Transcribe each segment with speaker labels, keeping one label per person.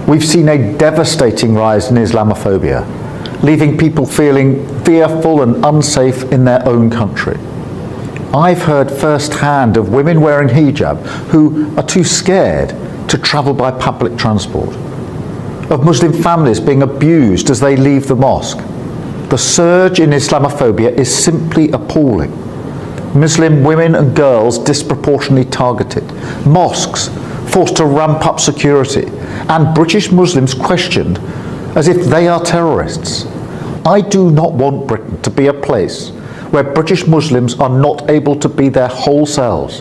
Speaker 1: We've seen a devastating rise in Islamophobia, leaving people feeling fearful and unsafe in their own country. I've heard firsthand of women wearing hijab who are too scared to travel by public transport, of Muslim families being abused as they leave the mosque. The surge in Islamophobia is simply appalling. Muslim women and girls disproportionately targeted, mosques forced to ramp up security, and British Muslims questioned as if they are terrorists. I do not want Britain to be a place where British Muslims are not able to be their whole selves,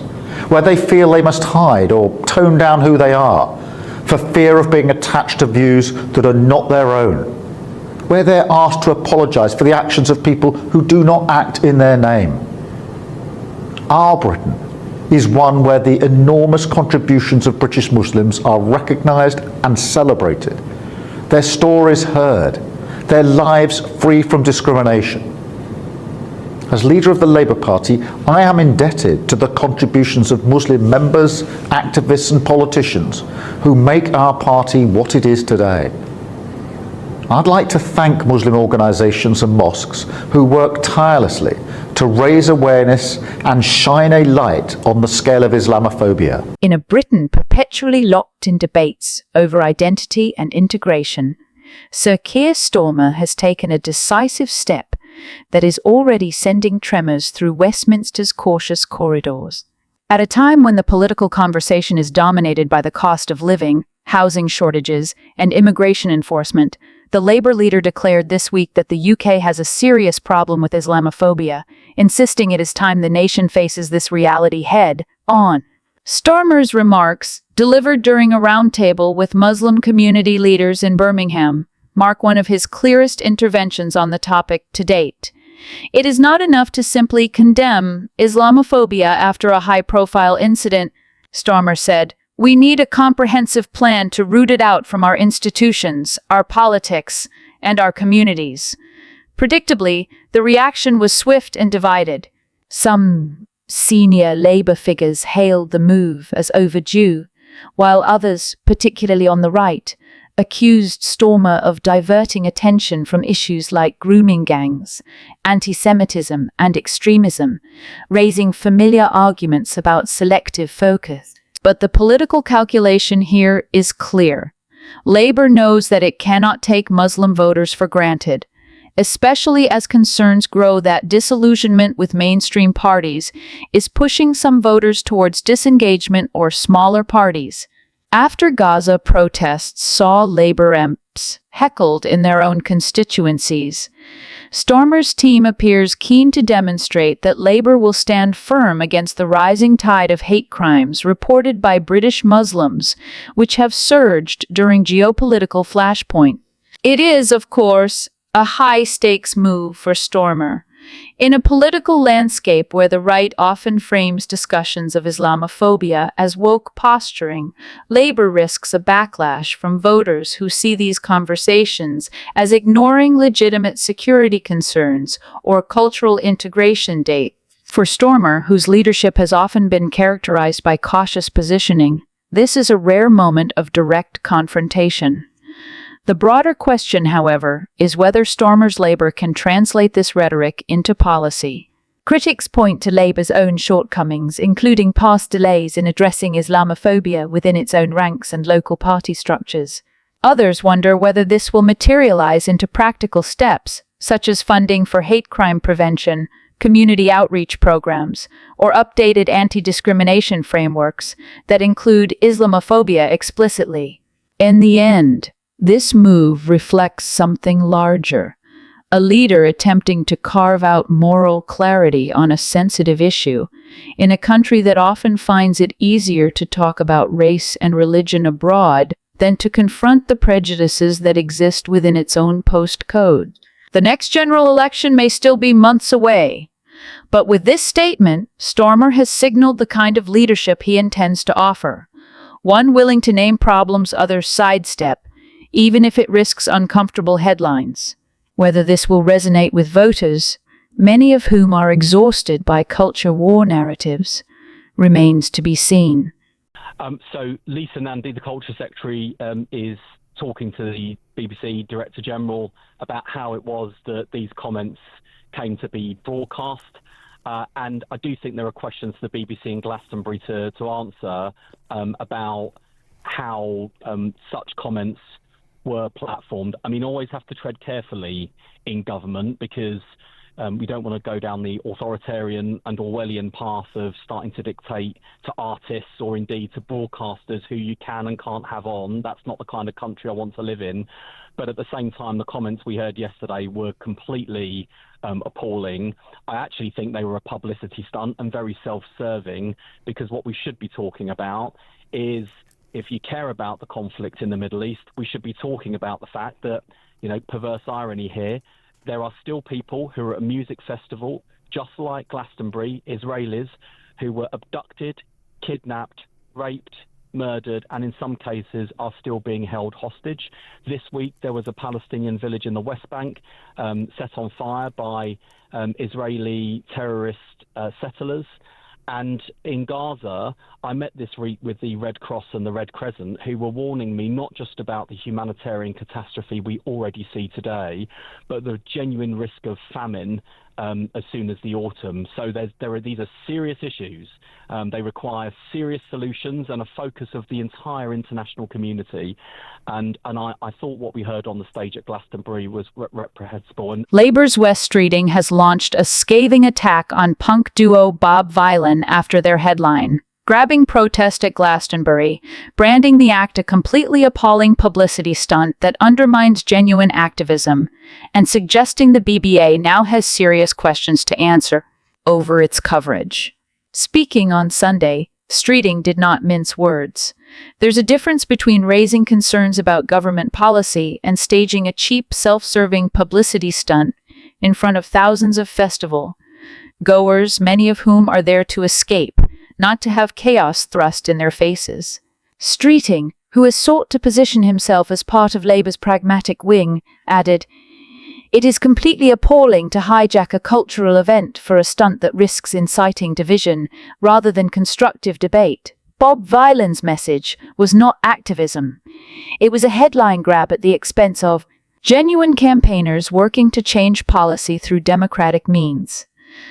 Speaker 1: where they feel they must hide or tone down who they are for fear of being attached to views that are not their own, where they're asked to apologise for the actions of people who do not act in their name. Our Britain is one where the enormous contributions of British Muslims are recognised and celebrated, their stories heard, their lives free from discrimination. As leader of the Labour Party, I am indebted to the contributions of Muslim members, activists and politicians who make our party what it is today. I'd like to thank Muslim organisations and mosques who work tirelessly to raise awareness and shine a light on the scale of Islamophobia.
Speaker 2: In a Britain perpetually locked in debates over identity and integration, Sir Keir Starmer has taken a decisive step that is already sending tremors through Westminster's cautious corridors. At a time when the political conversation is dominated by the cost of living, housing shortages, and immigration enforcement, the Labour leader declared this week that the UK has a serious problem with Islamophobia, insisting it is time the nation faces this reality head-on. Starmer's remarks, delivered during a roundtable with Muslim community leaders in Birmingham, mark one of his clearest interventions on the topic to date. It is not enough to simply condemn Islamophobia after a high-profile incident, Starmer said. We need a comprehensive plan to root it out from our institutions, our politics, and our communities. Predictably, the reaction was swift and divided. Some senior Labour figures hailed the move as overdue, while others, particularly on the right, accused Starmer of diverting attention from issues like grooming gangs, anti-Semitism, and extremism, raising familiar arguments about selective focus. But the political calculation here is clear. Labour knows that it cannot take Muslim voters for granted, especially as concerns grow that disillusionment with mainstream parties is pushing some voters towards disengagement or smaller parties. After Gaza protests saw Labour MPs heckled in their own constituencies, Starmer's team appears keen to demonstrate that Labour will stand firm against the rising tide of hate crimes reported by British Muslims, which have surged during geopolitical flashpoint. It is, of course, a high-stakes move for Starmer. In a political landscape where the right often frames discussions of Islamophobia as woke posturing, Labour risks a backlash from voters who see these conversations as ignoring legitimate security concerns or cultural integration date. For Starmer, whose leadership has often been characterized by cautious positioning, this is a rare moment of direct confrontation. The broader question, however, is whether Starmer's Labour can translate this rhetoric into policy. Critics point to Labour's own shortcomings, including past delays in addressing Islamophobia within its own ranks and local party structures. Others wonder whether this will materialise into practical steps, such as funding for hate crime prevention, community outreach programs, or updated anti-discrimination frameworks that include Islamophobia explicitly. In the end, this move reflects something larger, a leader attempting to carve out moral clarity on a sensitive issue in a country that often finds it easier to talk about race and religion abroad than to confront the prejudices that exist within its own postcode. The next general election may still be months away, but with this statement, Starmer has signaled the kind of leadership he intends to offer, one willing to name problems others sidestep, even if it risks uncomfortable headlines. Whether this will resonate with voters, many of whom are exhausted by culture war narratives, remains to be seen.
Speaker 3: So Lisa Nandy, the Culture Secretary, is talking to the BBC Director General about how it was that these comments came to be broadcast. And I do think there are questions for the BBC and Glastonbury to answer about how such comments were platformed. I mean, always have to tread carefully in government, because we don't want to go down the authoritarian and Orwellian path of starting to dictate to artists or indeed to broadcasters who you can and can't have on. That's not the kind of country I want to live in. But at the same time, the comments we heard yesterday were completely appalling. I actually think they were a publicity stunt and very self-serving, because what we should be talking about is, if you care about the conflict in the Middle East, we should be talking about the fact that, perverse irony here, there are still people who are at a music festival, just like Glastonbury, Israelis, who were abducted, kidnapped, raped, murdered, and in some cases are still being held hostage. This week there was a Palestinian village in the West Bank set on fire by Israeli terrorist settlers. And in Gaza, I met this week with the Red Cross and the Red Crescent, who were warning me not just about the humanitarian catastrophe we already see today, but the genuine risk of famine as soon as the autumn. So these are serious issues. They require serious solutions and a focus of the entire international community. And I thought what we heard on the stage at Glastonbury was reprehensible. And
Speaker 2: Labour's Wes Streeting has launched a scathing attack on punk duo Bob Vylan after their headline, grabbing protest at Glastonbury, branding the act a completely appalling publicity stunt that undermines genuine activism, and suggesting the BBA now has serious questions to answer over its coverage. Speaking on Sunday, Streeting did not mince words. There's a difference between raising concerns about government policy and staging a cheap, self-serving publicity stunt in front of thousands of festival goers, many of whom are there to escape, not to have chaos thrust in their faces. Streeting, who has sought to position himself as part of Labour's pragmatic wing, added, "It is completely appalling to hijack a cultural event for a stunt that risks inciting division rather than constructive debate." Bob Vylan's message was not activism. It was a headline grab at the expense of genuine campaigners working to change policy through democratic means.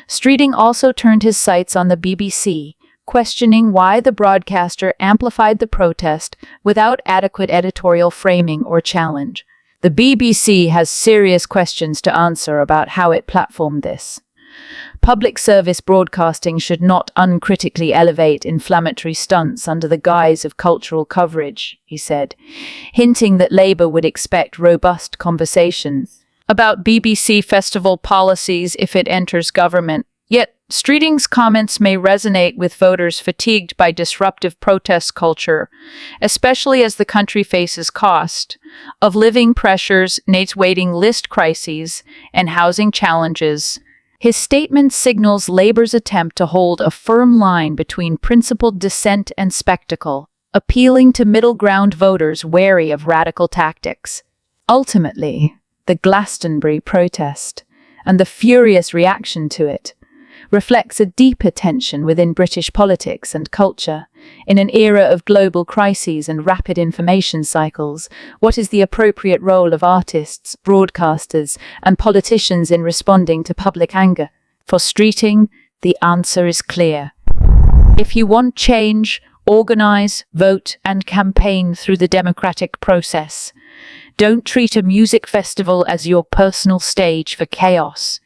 Speaker 2: Streeting also turned his sights on the BBC, questioning why the broadcaster amplified the protest without adequate editorial framing or challenge. The BBC has serious questions to answer about how it platformed this. Public service broadcasting should not uncritically elevate inflammatory stunts under the guise of cultural coverage, he said, hinting that Labour would expect robust conversation about BBC festival policies if it enters government. Yet, Streeting's comments may resonate with voters fatigued by disruptive protest culture, especially as the country faces cost of living pressures, waiting list crises, and housing challenges. His statement signals Labour's attempt to hold a firm line between principled dissent and spectacle, appealing to middle ground voters wary of radical tactics. Ultimately, the Glastonbury protest, and the furious reaction to it, reflects a deeper tension within British politics and culture. In an era of global crises and rapid information cycles, what is the appropriate role of artists, broadcasters, and politicians in responding to public anger? For Streeting, the answer is clear. If you want change, organize, vote, and campaign through the democratic process. Don't treat a music festival as your personal stage for chaos.